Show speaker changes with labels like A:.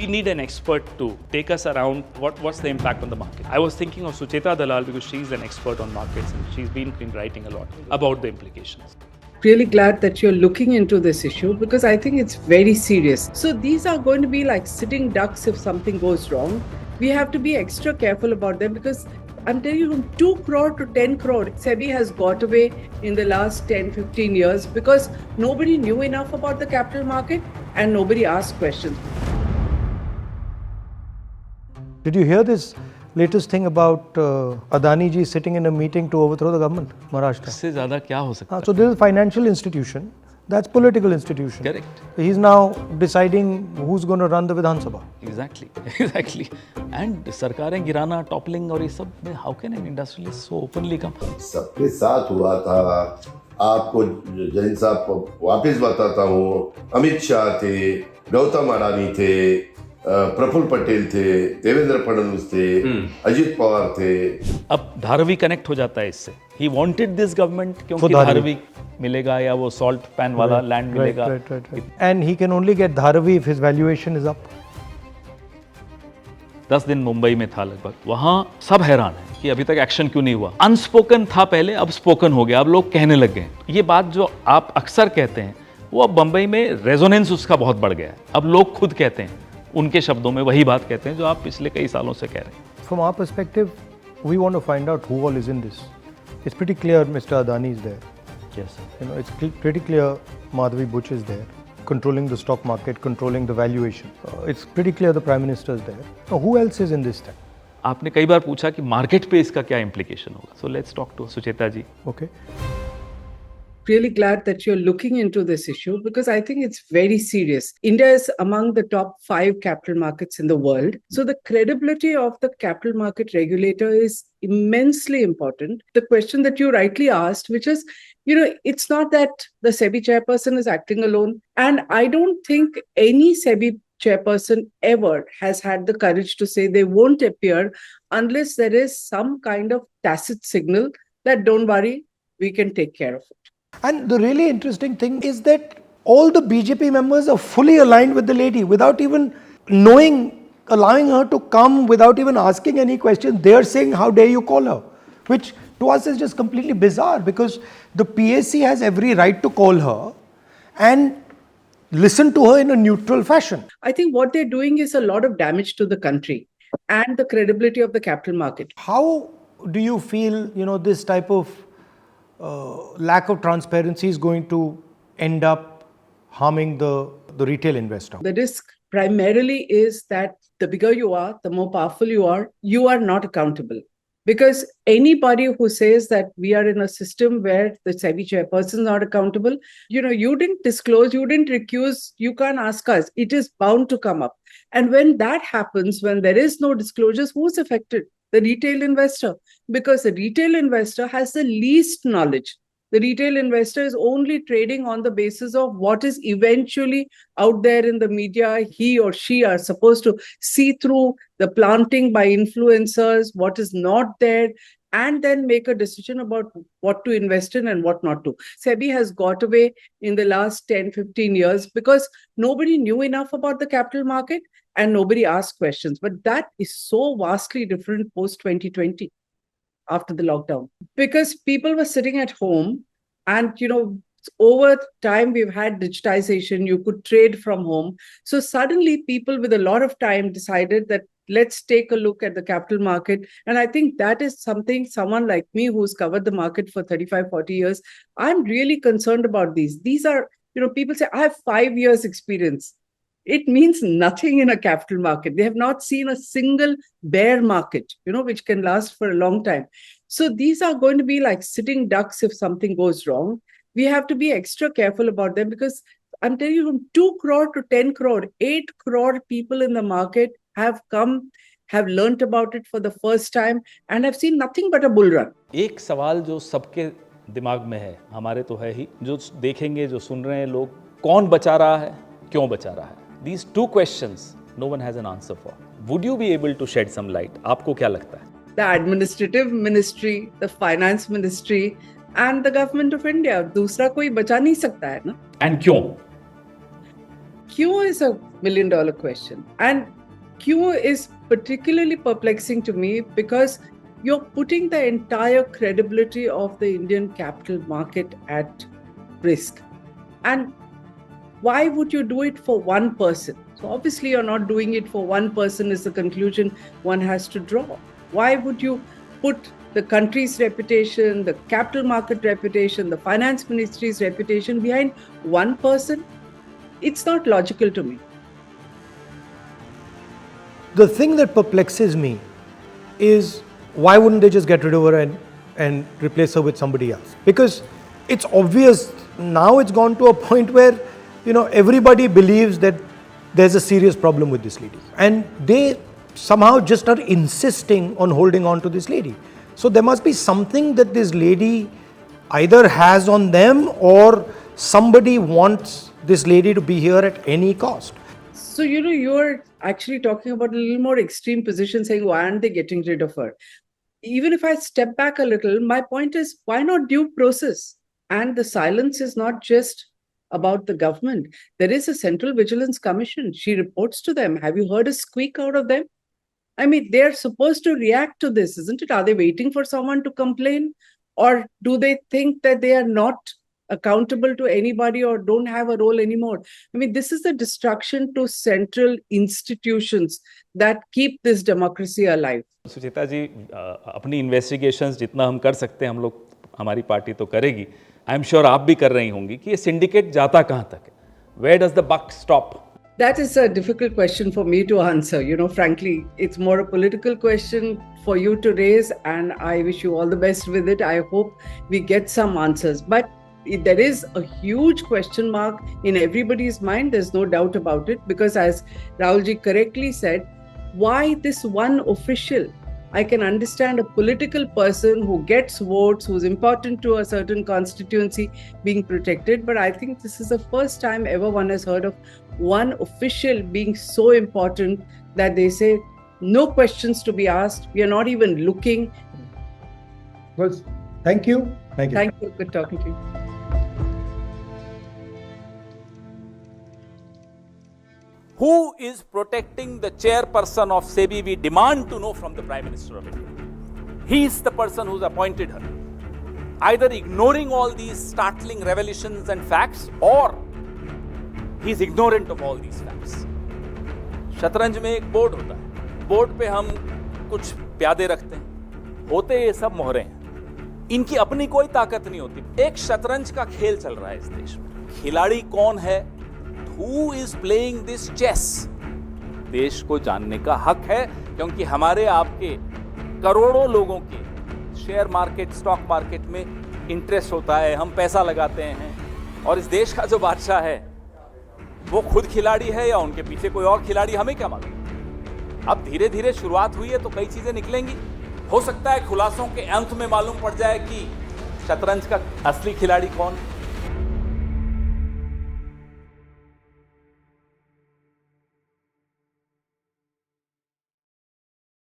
A: We need an expert to take us around what's the impact on the market. I was thinking of Sucheta Dalal because she's an expert on markets and she's been writing a lot about the implications.
B: Really glad that you're looking into this issue because I think it's very serious. So these are going to be like sitting ducks if something goes wrong. We have to be extra careful about them because I'm telling you, from 2 crore to 10 crore, SEBI has got away in the last 10, 15 years because nobody knew enough about the capital market and nobody asked questions.
C: Did you hear this latest thing about Adani ji sitting in a meeting to overthrow the government, Maharashtra?
A: इससे ज़्यादा क्या हो सकता है?
C: So this is a financial institution, that's political institution.
A: Correct.
C: He's now deciding who's going to run the Vidhan Sabha.
A: Exactly. And सरकारें गिराना, toppling और ये सब में how can an industrialist so openly come?
D: सबके साथ हुआ था. आपको जैन साहब को वापस बताता हूँ. अमित शाह थे, गौतम अडानी थे, प्रफुल्ल पटेल थे, देवेंद्र फडणवीस थे, अजित पवार थे.
A: अब धारावी कनेक्ट हो जाता है इससे. He wanted this government क्योंकि धारावी मिलेगा या वो salt pan वाला land मिलेगा.
C: Right. And he can only get Dharavi if his valuation is up.
A: 10 दिन मुंबई में था लगभग. वहाँ सब हैरान है कि अभी तक एक्शन क्यों नहीं हुआ. अनस्पोकन था पहले, अब स्पोकन हो गया. अब लोग कहने लग गए. ये बात जो आप अक्सर कहते हैं वो अब बम्बई में रेजोनेंस उसका बहुत बढ़ गया है. अब लोग खुद कहते हैं, उनके शब्दों में वही बात कहते हैं जो आप पिछले कई सालों से कह रहे हैं.
C: From our perspective, we want to find out who all is in this. It's pretty clear Mr. Adani is there.
A: Yes.
C: It's pretty clear Madhavi Buch is there, controlling the stock market, controlling the valuation. It's pretty clear the Prime Minister is there. Now, who else is in this thing?
A: आपने कई बार पूछा कि market पे इसका क्या implication होगा. So let's talk to Sucheta ji.
C: Okay.
B: Really glad that you're looking into this issue because I think it's very serious. India is among the top 5 capital markets in the world. So the credibility of the capital market regulator is immensely important. The question that you rightly asked, which is, it's not that the SEBI chairperson is acting alone. And I don't think any SEBI chairperson ever has had the courage to say they won't appear unless there is some kind of tacit signal that don't worry, we can take care of it.
C: And the really interesting thing is that all the BJP members are fully aligned with the lady without even allowing her to come, without even asking any questions. They are saying, how dare you call her? Which to us is just completely bizarre because the PAC has every right to call her and listen to her in a neutral fashion.
B: I think what they're doing is a lot of damage to the country and the credibility of the capital market.
C: How do you feel, this type of lack of transparency is going to end up harming the retail investor?
B: The risk primarily is that the bigger you are, the more powerful you are not accountable. Because anybody who says that we are in a system where the SEBI chairperson is not accountable, you didn't disclose, you didn't recuse, you can't ask us. It is bound to come up. And when that happens, when there is no disclosures, who's affected? The retail investor, because the retail investor has the least knowledge. The retail investor is only trading on the basis of what is eventually out there in the media. He or she are supposed to see through the planting by influencers, what is not there, and then make a decision about what to invest in and what not to. SEBI has got away in the last 10, 15 years because nobody knew enough about the capital market and nobody asked questions. But that is so vastly different post-2020 after the lockdown. Because people were sitting at home and, over time we've had digitization, you could trade from home. So suddenly people with a lot of time decided that let's take a look at the capital market. And I think that is something someone like me who's covered the market for 35, 40 years, I'm really concerned about these. These are, people say, I have 5 years experience. It means nothing in a capital market. They have not seen a single bear market, which can last for a long time. So these are going to be like sitting ducks if something goes wrong. We have to be extra careful about them because I'm telling you, from 2 crore to 10 crore, 8 crore people in the market have learnt about it for the first time and have seen nothing but a bull run.
A: एक सवाल जो सबके दिमाग में है, हमारे तो है ही, जो देखेंगे, जो सुन रहे हैं लोग, कौन बचा रहा है, क्यों बचा रहा है? These 2 questions, no one has an answer for. Would you be able to shed some light? आपको क्या लगता है?
B: The administrative ministry, the finance ministry and the government of India. दूसरा कोई बचा नहीं सकता है ना?
A: And क्यों?
B: Q is a million question. And Q is particularly perplexing to me because you're putting the entire credibility of the Indian capital market at risk. And why would you do it for one person? So obviously you're not doing it for one person is the conclusion one has to draw. Why would you put the country's reputation, the capital market reputation, the finance ministry's reputation behind one person? It's not logical to me.
C: The thing that perplexes me is why wouldn't they just get rid of her and replace her with somebody else? Because it's obvious now it's gone to a point where, you know, everybody believes that there's a serious problem with this lady. And they somehow just are insisting on holding on to this lady. So there must be something that this lady either has on them or somebody wants this lady to be here at any cost.
B: So, you know, you're actually talking about a little more extreme position saying, why aren't they getting rid of her? Even if I step back a little, my point is, why not due process? And the silence is not just about the government. There is a Central Vigilance Commission. She reports to them. Have you heard a squeak out of them? I mean, they're supposed to react to this, isn't it? Are they waiting for someone to complain? Or do they think that they are not accountable to anybody or don't have a role anymore? I mean, this is the destruction to central institutions that keep this democracy alive.
A: सुचिता जी, अपनी investigations जितना हम कर सकते हैं हम लोग, हमारी party तो करेगी, आई एम श्योर आप भी कर रही होंगी, कि ये सिंडिकेट जाता कहाँ तक है? Where does the buck stop?
B: That is a difficult question for me to answer. You know, frankly, it's more a political question for you to raise, and I wish you all the best with it. I hope we get some answers. But there is a huge question mark in everybody's mind. There's no doubt about it, because as Rahulji correctly said, why this one official? I can understand a political person who gets votes, who's important to a certain constituency being protected. But I think this is the first time ever one has heard of one official being so important that they say, no questions to be asked. We are not even looking.
C: Well, thank you. Thank you.
B: Thank you. Good talking to you.
A: Who is protecting the chairperson of SEBI? We demand to know from the Prime Minister of India. He is the person who's appointed her. Either ignoring all these startling revelations and facts, or he's ignorant of all these facts. शतरंज में एक board होता है, board पे हम कुछ प्यादे रखते हैं, होते ये सब मोहरे हैं, इनकी अपनी कोई ताकत नहीं होती। एक शतरंज का खेल चल रहा है इस देश में, खिलाड़ी कौन है, Who is playing this chess? देश को जानने का हक है, क्योंकि हमारे आपके करोड़ों लोगों के शेयर मार्केट, स्टॉक मार्केट में इंटरेस्ट होता है, हम पैसा लगाते हैं, और इस देश का जो बादशाह है वो खुद खिलाड़ी है या उनके पीछे कोई और खिलाड़ी, हमें क्या मालूम। अब धीरे धीरे शुरुआत हुई है तो कई चीजें निकलेंगी। हो सकता है खुलासों के अंत में मालूम पड़ जाए कि शतरंज का असली खिलाड़ी कौन है।